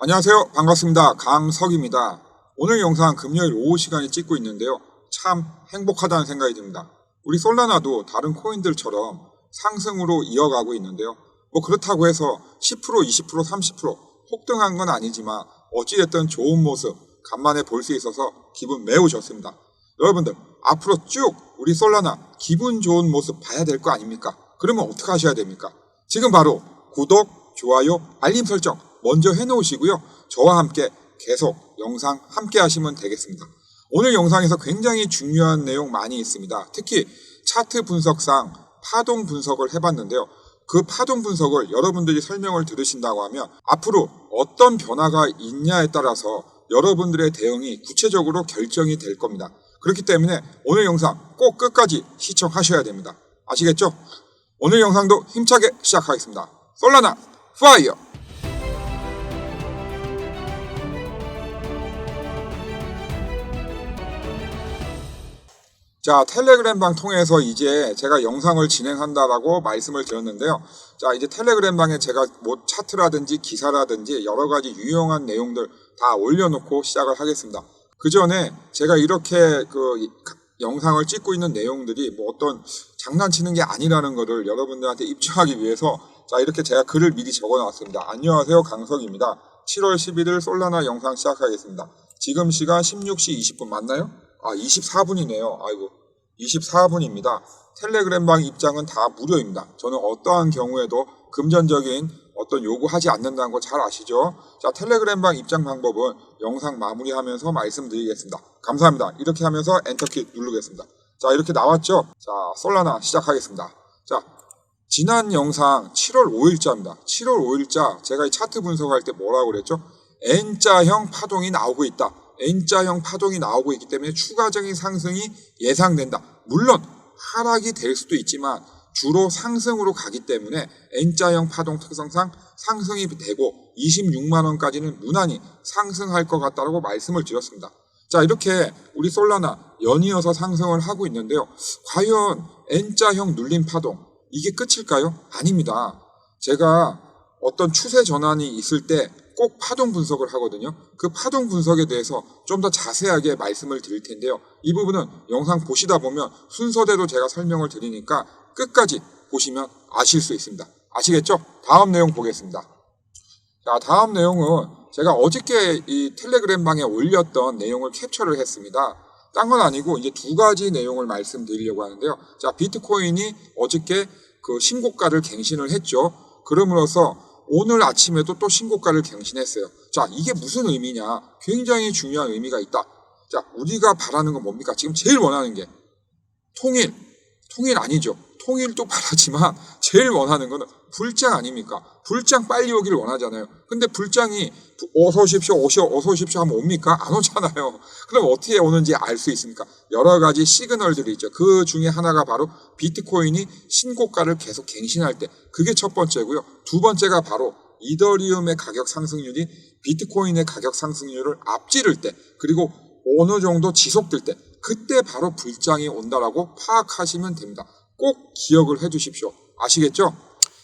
안녕하세요. 반갑습니다. 강석입니다. 오늘 영상 금요일 오후 시간에 찍고 있는데요. 참 행복하다는 생각이 듭니다. 우리 솔라나도 다른 코인들처럼 상승으로 이어가고 있는데요. 그렇다고 해서 10%, 20%, 30% 폭등한 건 아니지만 어찌됐든 좋은 모습 간만에 볼 수 있어서 기분 매우 좋습니다. 여러분들 앞으로 쭉 우리 솔라나 기분 좋은 모습 봐야 될 거 아닙니까? 그러면 어떻게 하셔야 됩니까? 지금 바로 구독, 좋아요, 알림 설정 먼저 해놓으시고요. 저와 함께 계속 영상 함께 하시면 되겠습니다. 오늘 영상에서 굉장히 중요한 내용 많이 있습니다. 특히 차트 분석상 파동 분석을 해봤는데요. 그 파동 분석을 여러분들이 설명을 들으신다고 하면 앞으로 어떤 변화가 있냐에 따라서 여러분들의 대응이 구체적으로 결정이 될 겁니다. 그렇기 때문에 오늘 영상 꼭 끝까지 시청하셔야 됩니다. 아시겠죠? 오늘 영상도 힘차게 시작하겠습니다. 솔라나 파이어! 자, 텔레그램방 통해서 이제 제가 영상을 진행한다라고 말씀을 드렸는데요. 자, 이제 텔레그램방에 제가 차트라든지 기사라든지 여러 가지 유용한 내용들 다 올려놓고 시작을 하겠습니다. 그 전에 제가 이렇게 영상을 찍고 있는 내용들이 어떤 장난치는 게 아니라는 것을 여러분들한테 입증하기 위해서 자, 이렇게 제가 글을 미리 적어 놨습니다. 안녕하세요, 강석입니다. 7월 11일 솔라나 영상 시작하겠습니다. 지금 시간 16시 20분 맞나요? 24분이네요. 아이고, 24분입니다. 텔레그램방 입장은 다 무료입니다. 저는 어떠한 경우에도 금전적인 어떤 요구하지 않는다는 거 잘 아시죠? 자, 텔레그램방 입장 방법은 영상 마무리하면서 말씀드리겠습니다. 감사합니다. 이렇게 하면서 엔터키 누르겠습니다. 자, 이렇게 나왔죠? 자, 솔라나 시작하겠습니다. 자, 지난 영상 7월 5일자입니다. 7월 5일자 제가 이 차트 분석할 때 뭐라고 그랬죠? N자형 파동이 나오고 있다. N자형 파동이 나오고 있기 때문에 추가적인 상승이 예상된다. 물론 하락이 될 수도 있지만 주로 상승으로 가기 때문에 N자형 파동 특성상 상승이 되고 26만 원까지는 무난히 상승할 것 같다고 말씀을 드렸습니다. 자, 이렇게 우리 솔라나 연이어서 상승을 하고 있는데요. 과연 N자형 눌림 파동 이게 끝일까요? 아닙니다. 제가 어떤 추세 전환이 있을 때 꼭 파동 분석을 하거든요. 그 파동 분석에 대해서 좀 더 자세하게 말씀을 드릴 텐데요. 이 부분은 영상 보시다 보면 순서대로 제가 설명을 드리니까 끝까지 보시면 아실 수 있습니다. 아시겠죠? 다음 내용 보겠습니다. 자, 다음 내용은 제가 어저께 이 텔레그램방에 올렸던 내용을 캡처를 했습니다. 딴 건 아니고 이제 두 가지 내용을 말씀드리려고 하는데요. 자, 비트코인이 어저께 그 신고가를 갱신을 했죠. 그럼으로써 오늘 아침에도 또 신고가를 갱신했어요. 자, 이게 무슨 의미냐? 굉장히 중요한 의미가 있다. 자, 우리가 바라는 건 뭡니까? 지금 제일 원하는 게 통일 아니죠. 통일도 바라지만 제일 원하는 거는 불장 아닙니까? 불장 빨리 오길 원하잖아요. 근데 불장이 어서 오십시오, 어서 오십시오 하면 옵니까? 안 오잖아요. 그럼 어떻게 오는지 알 수 있습니까? 여러 가지 시그널들이 있죠. 그 중에 하나가 바로 비트코인이 신고가를 계속 갱신할 때 그게 첫 번째고요. 두 번째가 바로 이더리움의 가격 상승률이 비트코인의 가격 상승률을 앞지를 때 그리고 어느 정도 지속될 때 그때 바로 불장이 온다라고 파악하시면 됩니다. 꼭 기억을 해 주십시오. 아시겠죠?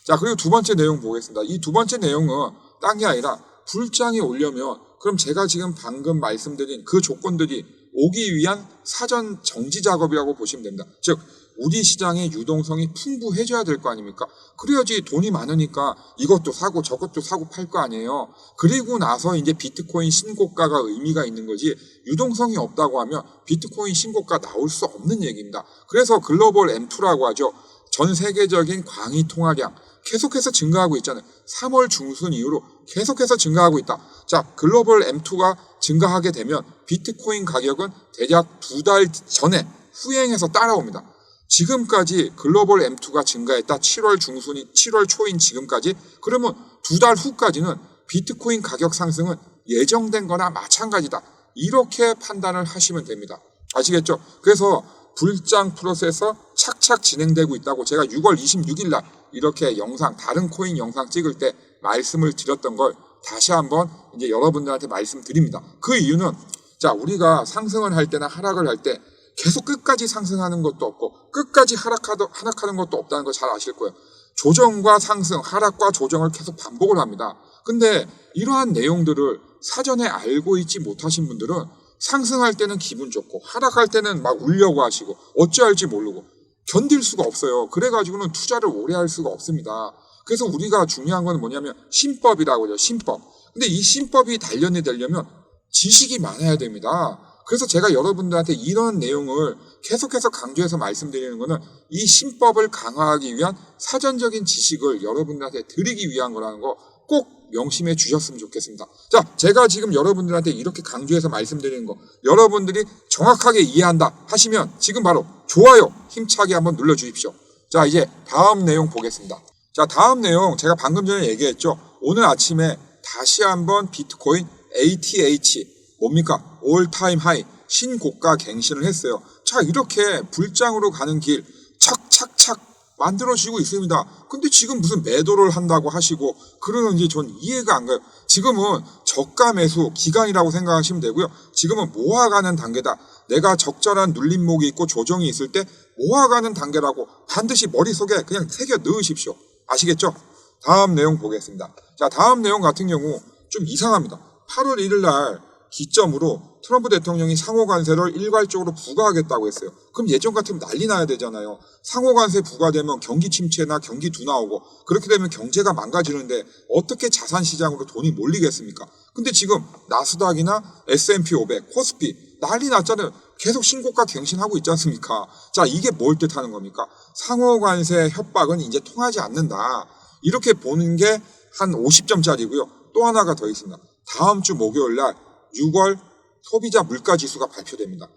자, 그리고 두 번째 내용 보겠습니다. 이 두 번째 내용은 딴 게 아니라 불장이 오려면 그럼 제가 지금 방금 말씀드린 그 조건들이 오기 위한 사전 정지 작업이라고 보시면 됩니다. 즉 우리 시장의 유동성이 풍부해져야 될 거 아닙니까? 그래야지 돈이 많으니까 이것도 사고 저것도 사고 팔 거 아니에요. 그리고 나서 이제 비트코인 신고가가 의미가 있는 거지 유동성이 없다고 하면 비트코인 신고가 나올 수 없는 얘기입니다. 그래서 글로벌 M2라고 하죠. 전 세계적인 광의 통화량 계속해서 증가하고 있잖아요. 3월 중순 이후로 계속해서 증가하고 있다. 자, 글로벌 M2가 증가하게 되면 비트코인 가격은 대략 2달 전에 후행해서 따라옵니다. 지금까지 글로벌 M2가 증가했다. 7월 초인 지금까지. 그러면 2달 후까지는 비트코인 가격 상승은 예정된 거나 마찬가지다. 이렇게 판단을 하시면 됩니다. 아시겠죠? 그래서 불장 프로세서 착착 진행되고 있다고 제가 6월 26일 날 이렇게 영상, 다른 코인 영상 찍을 때 말씀을 드렸던 걸 다시 한번 이제 여러분들한테 말씀드립니다. 그 이유는 자, 우리가 상승을 할 때나 하락을 할 때 계속 끝까지 상승하는 것도 없고 끝까지 하락하는 것도 없다는 거 잘 아실 거예요. 조정과 상승, 하락과 조정을 계속 반복을 합니다. 근데 이러한 내용들을 사전에 알고 있지 못하신 분들은 상승할 때는 기분 좋고 하락할 때는 막 울려고 하시고 어찌할지 모르고 견딜 수가 없어요. 그래가지고는 투자를 오래 할 수가 없습니다. 그래서 우리가 중요한 건 뭐냐면 신법이라고 하죠. 신법. 근데 이 신법이 단련이 되려면 지식이 많아야 됩니다. 그래서 제가 여러분들한테 이런 내용을 계속해서 강조해서 말씀드리는 거는 이 신법을 강화하기 위한 사전적인 지식을 여러분들한테 드리기 위한 거라는 거 꼭 명심해 주셨으면 좋겠습니다. 자, 제가 지금 여러분들한테 이렇게 강조해서 말씀드리는 거 여러분들이 정확하게 이해한다 하시면 지금 바로 좋아요 힘차게 한번 눌러주십시오. 자, 이제 다음 내용 보겠습니다. 자, 다음 내용 제가 방금 전에 얘기했죠. 오늘 아침에 다시 한번 비트코인 ATH 뭡니까? 올타임 하이 신고가 갱신을 했어요. 자, 이렇게 불장으로 가는 길 착착착 만들어지고 있습니다. 근데 지금 무슨 매도를 한다고 하시고 그러는지 전 이해가 안 가요. 지금은 저가 매수 기간이라고 생각하시면 되고요. 지금은 모아가는 단계다. 내가 적절한 눌림목이 있고 조정이 있을 때 모아가는 단계라고 반드시 머릿속에 그냥 새겨 넣으십시오. 아시겠죠? 다음 내용 보겠습니다. 자, 다음 내용 같은 경우 좀 이상합니다. 8월 1일 날 기점으로 트럼프 대통령이 상호관세를 일괄적으로 부과하겠다고 했어요. 그럼 예전 같으면 난리 나야 되잖아요. 상호관세 부과되면 경기 침체나 경기 둔화 오고 그렇게 되면 경제가 망가지는데 어떻게 자산시장으로 돈이 몰리겠습니까? 근데 지금 나스닥이나 S&P 500, 코스피 난리 났잖아요. 계속 신고가 갱신하고 있지 않습니까? 자, 이게 뭘 뜻하는 겁니까? 상호관세 협박은 이제 통하지 않는다. 이렇게 보는 게 한 50점짜리고요. 또 하나가 더 있습니다. 다음 주 목요일 날 6월 소비자 물가 지수가 발표됩니다.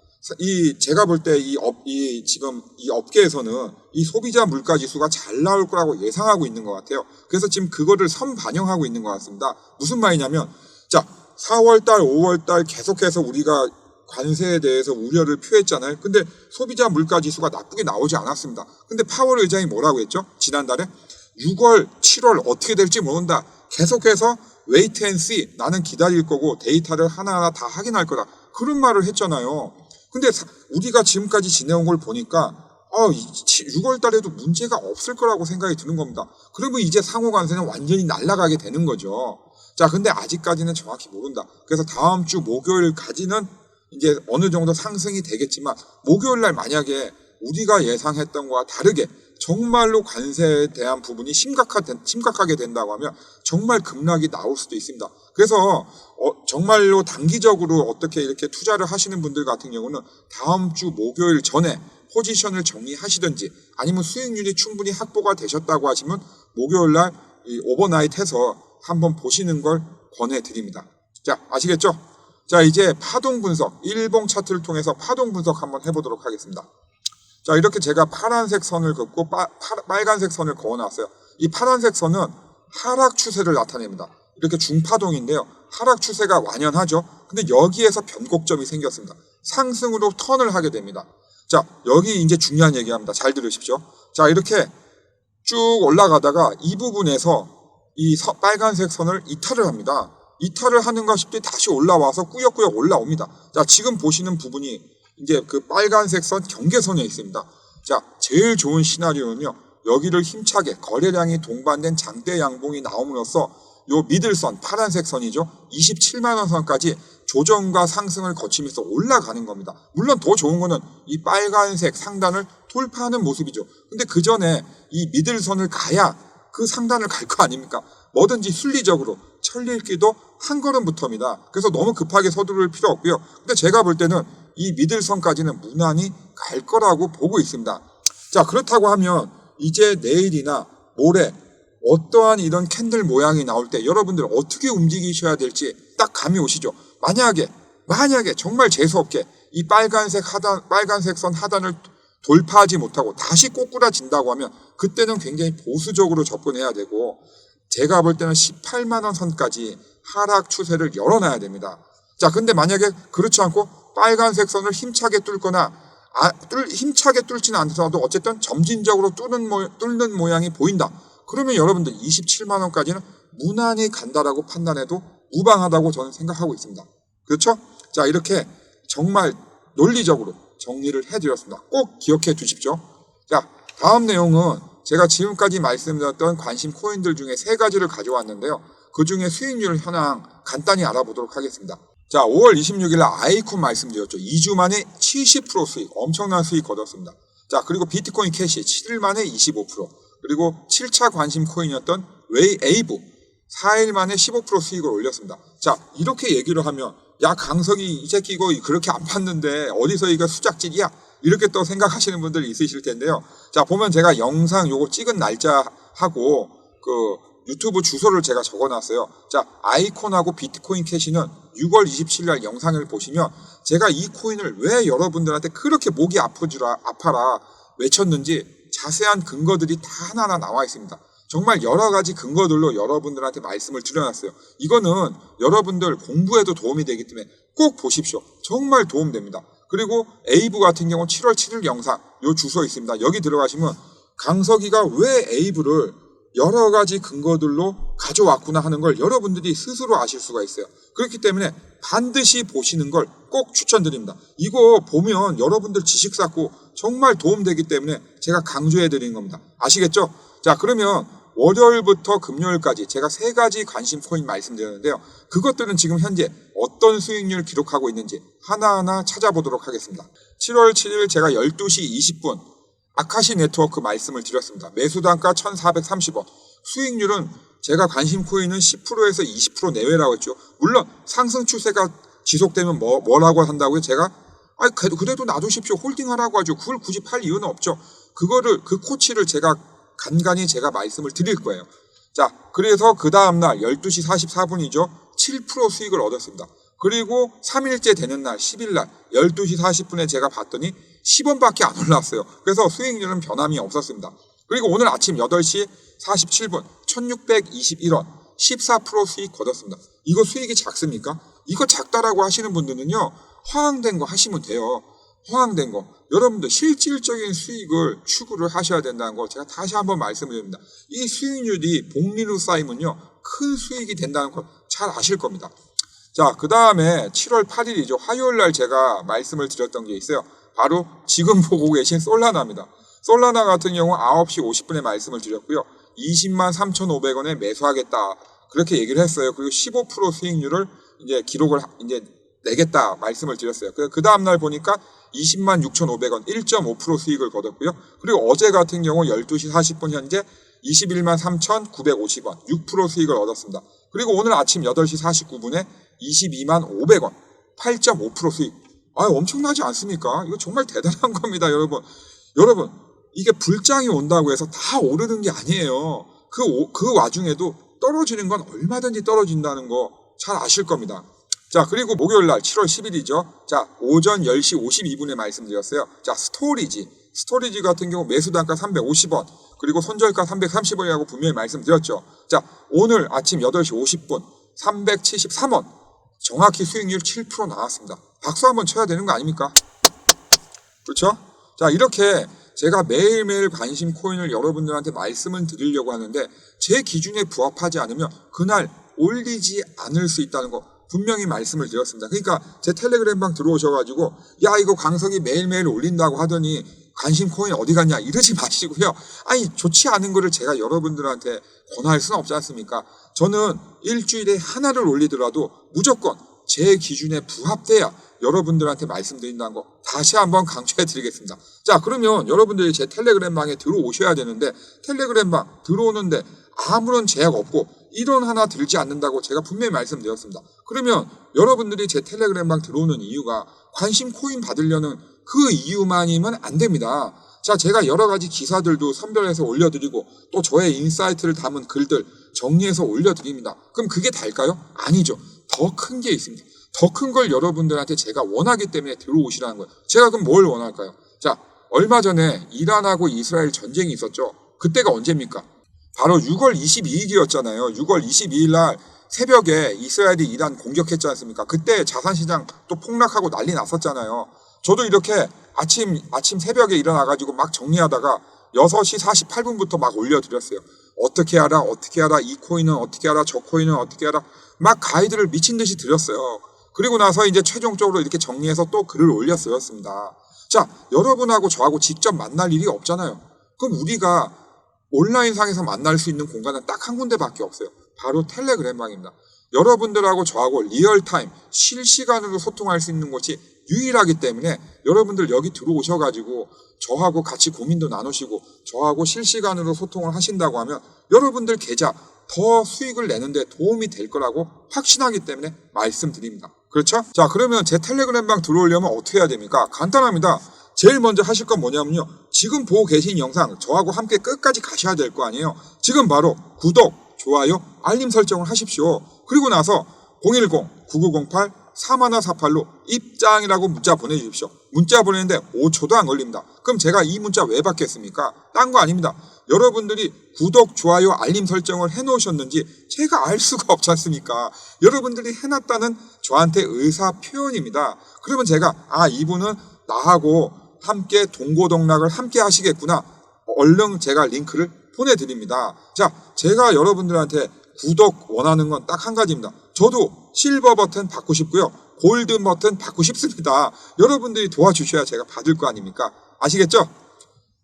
제가 볼 때 지금 이 업계에서는 이 소비자 물가 지수가 잘 나올 거라고 예상하고 있는 것 같아요. 그래서 지금 그거를 선반영하고 있는 것 같습니다. 무슨 말이냐면, 자, 4월달, 5월달 계속해서 우리가 관세에 대해서 우려를 표했잖아요. 근데 소비자 물가 지수가 나쁘게 나오지 않았습니다. 근데 파월 의장이 뭐라고 했죠? 지난달에 6월, 7월 어떻게 될지 모른다. 계속해서 웨이트 앤 씨, 나는 기다릴 거고 데이터를 하나하나 다 확인할 거다. 그런 말을 했잖아요. 근데 우리가 지금까지 지내온 걸 보니까 6월 달에도 문제가 없을 거라고 생각이 드는 겁니다. 그러면 이제 상호관세는 완전히 날아가게 되는 거죠. 자, 근데 아직까지는 정확히 모른다. 그래서 다음 주 목요일까지는 이제 어느 정도 상승이 되겠지만 목요일 날 만약에 우리가 예상했던 것과 다르게 정말로 관세에 대한 부분이 심각하게 된다고 하면 정말 급락이 나올 수도 있습니다. 그래서 정말로 단기적으로 어떻게 이렇게 투자를 하시는 분들 같은 경우는 다음 주 목요일 전에 포지션을 정리하시든지 아니면 수익률이 충분히 확보가 되셨다고 하시면 목요일 날 이 오버나잇 해서 한번 보시는 걸 권해드립니다. 자, 아시겠죠? 자, 이제 파동 분석, 일봉 차트를 통해서 파동 분석 한번 해보도록 하겠습니다. 자, 이렇게 제가 파란색 선을 긋고 빨간색 선을 그어놨어요. 이 파란색 선은 하락 추세를 나타냅니다. 이렇게 중파동인데요. 하락 추세가 완연하죠. 근데 여기에서 변곡점이 생겼습니다. 상승으로 턴을 하게 됩니다. 자, 여기 이제 중요한 얘기합니다. 잘 들으십시오. 자, 이렇게 쭉 올라가다가 이 부분에서 이 빨간색 선을 이탈을 합니다. 이탈을 하는가 싶더니 다시 올라와서 꾸역꾸역 올라옵니다. 자, 지금 보시는 부분이 이제 그 빨간색 선 경계선에 있습니다. 자, 제일 좋은 시나리오는요. 여기를 힘차게 거래량이 동반된 장대 양봉이 나옴으로써 요 미들선, 파란색 선이죠. 27만 원 선까지 조정과 상승을 거치면서 올라가는 겁니다. 물론 더 좋은 거는 이 빨간색 상단을 돌파하는 모습이죠. 근데 그 전에 이 미들선을 가야 그 상단을 갈 거 아닙니까? 뭐든지 순리적으로 천리읽기도 한 걸음부터입니다. 그래서 너무 급하게 서두를 필요 없고요. 근데 제가 볼 때는 이 미들선까지는 무난히 갈 거라고 보고 있습니다. 자, 그렇다고 하면 이제 내일이나 모레 어떠한 이런 캔들 모양이 나올 때 여러분들 어떻게 움직이셔야 될지 딱 감이 오시죠. 만약에 정말 재수없게 이 빨간색 선 하단을 돌파하지 못하고 다시 꼬꾸라진다고 하면 그때는 굉장히 보수적으로 접근해야 되고 제가 볼 때는 18만 원 선까지 하락 추세를 열어놔야 됩니다. 자, 근데 만약에 그렇지 않고 빨간색 선을 힘차게 뚫거나 힘차게 뚫지는 않더라도 어쨌든 점진적으로 뚫는 모양이 보인다. 그러면 여러분들 27만 원까지는 무난히 간다라고 판단해도 무방하다고 저는 생각하고 있습니다. 그렇죠? 자, 이렇게 정말 논리적으로 정리를 해드렸습니다. 꼭 기억해 두십시오. 자, 다음 내용은 제가 지금까지 말씀드렸던 관심 코인들 중에 세 가지를 가져왔는데요. 그중에 수익률 현황 간단히 알아보도록 하겠습니다. 자, 5월 26일 날 아이콘 말씀드렸죠. 2주 만에 70% 수익, 엄청난 수익 거뒀습니다. 자, 그리고 비트코인 캐시 7일 만에 25%, 그리고 7차 관심 코인이었던 에이브 4일 만에 15% 수익을 올렸습니다. 자, 이렇게 얘기를 하면 야, 강석이 이 새끼 이거 그렇게 안 팠는데 어디서 이거 수작질이야? 이렇게 또 생각하시는 분들이 있으실 텐데요. 자, 보면 제가 영상 요거 찍은 날짜하고 그 유튜브 주소를 제가 적어놨어요. 자, 아이콘하고 비트코인 캐시는 6월 27일 날 영상을 보시면 제가 이 코인을 왜 여러분들한테 그렇게 목이 아파라 외쳤는지 자세한 근거들이 다 하나하나 나와 있습니다. 정말 여러 가지 근거들로 여러분들한테 말씀을 드려놨어요. 이거는 여러분들 공부에도 도움이 되기 때문에 꼭 보십시오. 정말 도움됩니다. 그리고 에이브 같은 경우 7월 7일 영상 요 주소 있습니다. 여기 들어가시면 강석이가 왜 에이브를 여러 가지 근거들로 가져왔구나 하는 걸 여러분들이 스스로 아실 수가 있어요. 그렇기 때문에 반드시 보시는 걸 꼭 추천드립니다. 이거 보면 여러분들 지식 쌓고 정말 도움되기 때문에 제가 강조해 드리는 겁니다. 아시겠죠? 자, 그러면 월요일부터 금요일까지 제가 3가지 관심 코인 말씀드렸는데요. 그것들은 지금 현재 어떤 수익률 기록하고 있는지 하나하나 찾아보도록 하겠습니다. 7월 7일 제가 12시 20분 아카시 네트워크 말씀을 드렸습니다. 매수 단가 1,430원. 수익률은 제가 관심 코인은 10%에서 20% 내외라고 했죠. 물론 상승 추세가 지속되면 뭐라고 한다고요? 제가 그래도 놔두십시오. 홀딩하라고 하죠. 그걸 굳이 팔 이유는 없죠. 그 코치를 제가 간간히 제가 말씀을 드릴 거예요. 자, 그래서 그 다음날 12시 44분이죠. 7% 수익을 얻었습니다. 그리고 3일째 되는 날 10일날 12시 40분에 제가 봤더니 10원밖에 안 올랐어요. 그래서 수익률은 변함이 없었습니다. 그리고 오늘 아침 8시 47분 1621원 14% 수익 거뒀습니다. 이거 수익이 작습니까? 이거 작다라고 하시는 분들은요, 허황된 거 하시면 돼요. 허황된 거. 여러분들 실질적인 수익을 추구를 하셔야 된다는 거 제가 다시 한번 말씀을 드립니다. 이 수익률이 복리로 쌓이면요, 큰 수익이 된다는 거 잘 아실 겁니다. 자, 그 다음에 7월 8일이죠. 화요일 날 제가 말씀을 드렸던 게 있어요. 바로 지금 보고 계신 솔라나입니다. 솔라나 같은 경우 9시 50분에 말씀을 드렸고요. 20만 3,500원에 매수하겠다. 그렇게 얘기를 했어요. 그리고 15% 수익률을 이제 기록을 이제 내겠다 말씀을 드렸어요. 그 다음날 보니까 20만 6,500원 1.5% 수익을 거뒀고요. 그리고 어제 같은 경우 12시 40분 현재 21만 3,950원 6% 수익을 얻었습니다. 그리고 오늘 아침 8시 49분에 22만 500원 8.5% 수익. 엄청나지 않습니까? 이거 정말 대단한 겁니다, 여러분. 여러분, 이게 불장이 온다고 해서 다 오르는 게 아니에요. 그 와중에도 떨어지는 건 얼마든지 떨어진다는 거 잘 아실 겁니다. 자, 그리고 목요일 날 7월 10일이죠. 자, 오전 10시 52분에 말씀드렸어요. 자, 스토리지 같은 경우 매수 단가 350원, 그리고 손절가 330원이라고 분명히 말씀드렸죠. 자, 오늘 아침 8시 50분 373원. 정확히 수익률 7% 나왔습니다. 박수 한번 쳐야 되는 거 아닙니까? 그렇죠? 자, 이렇게 제가 매일매일 관심 코인을 여러분들한테 말씀을 드리려고 하는데 제 기준에 부합하지 않으면 그날 올리지 않을 수 있다는 거 분명히 말씀을 드렸습니다. 그러니까 제 텔레그램방 들어오셔가지고 야, 이거 강석이 매일매일 올린다고 하더니 관심 코인 어디 갔냐 이러지 마시고요. 좋지 않은 거를 제가 여러분들한테 권할 수는 없지 않습니까? 저는 일주일에 하나를 올리더라도 무조건 제 기준에 부합돼야 여러분들한테 말씀드린다는 거 다시 한번 강조해 드리겠습니다. 자, 그러면 여러분들이 제 텔레그램방에 들어오셔야 되는데 텔레그램방 들어오는데 아무런 제약 없고 일원 하나 들지 않는다고 제가 분명히 말씀드렸습니다. 그러면 여러분들이 제 텔레그램방 들어오는 이유가 관심 코인 받으려는 그 이유만이면 안 됩니다. 자, 제가 여러 가지 기사들도 선별해서 올려드리고 또 저의 인사이트를 담은 글들 정리해서 올려드립니다. 그럼 그게 다일까요? 아니죠. 더 큰 게 있습니다. 더 큰 걸 여러분들한테 제가 원하기 때문에 들어오시라는 거예요. 제가 그럼 뭘 원할까요? 자, 얼마 전에 이란하고 이스라엘 전쟁이 있었죠. 그때가 언제입니까? 바로 6월 22일이었잖아요. 6월 22일 날 새벽에 이스라엘이 이란 공격했지 않습니까? 그때 자산시장 또 폭락하고 난리 났었잖아요. 저도 이렇게 아침 새벽에 일어나가지고 막 정리하다가 6시 48분부터 막 올려드렸어요. 어떻게 알아? 이 코인은 어떻게 알아? 저 코인은 어떻게 알아? 막 가이드를 미친 듯이 드렸어요. 그리고 나서 이제 최종적으로 이렇게 정리해서 또 글을 올렸었습니다. 자, 여러분하고 저하고 직접 만날 일이 없잖아요. 그럼 우리가 온라인상에서 만날 수 있는 공간은 딱 한 군데밖에 없어요. 바로 텔레그램방입니다. 여러분들하고 저하고 리얼타임 실시간으로 소통할 수 있는 곳이 유일하기 때문에 여러분들 여기 들어오셔가지고 저하고 같이 고민도 나누시고 저하고 실시간으로 소통을 하신다고 하면 여러분들 계좌 더 수익을 내는데 도움이 될 거라고 확신하기 때문에 말씀드립니다. 그렇죠? 자, 그러면 제 텔레그램방 들어오려면 어떻게 해야 됩니까? 간단합니다. 제일 먼저 하실 건 뭐냐면요. 지금 보고 계신 영상 저하고 함께 끝까지 가셔야 될 거 아니에요. 지금 바로 구독, 좋아요, 알림 설정을 하십시오. 그리고 나서 010-9908-3148로 입장이라고 문자 보내주십시오. 문자 보내는데 5초도 안 걸립니다. 그럼 제가 이 문자 왜 받겠습니까? 딴 거 아닙니다. 여러분들이 구독, 좋아요, 알림 설정을 해놓으셨는지 제가 알 수가 없지 않습니까? 여러분들이 해놨다는 저한테 의사 표현입니다. 그러면 제가 이분은 나하고 함께 동고동락을 함께 하시겠구나. 얼른 제가 링크를 보내드립니다. 자, 제가 여러분들한테 구독 원하는 건 딱 한 가지입니다. 저도 실버 버튼 받고 싶고요. 골드 버튼 받고 싶습니다. 여러분들이 도와주셔야 제가 받을 거 아닙니까? 아시겠죠?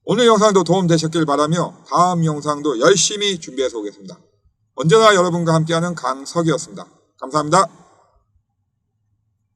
오늘 영상도 도움 되셨길 바라며 다음 영상도 열심히 준비해서 오겠습니다. 언제나 여러분과 함께하는 강석이었습니다. 감사합니다.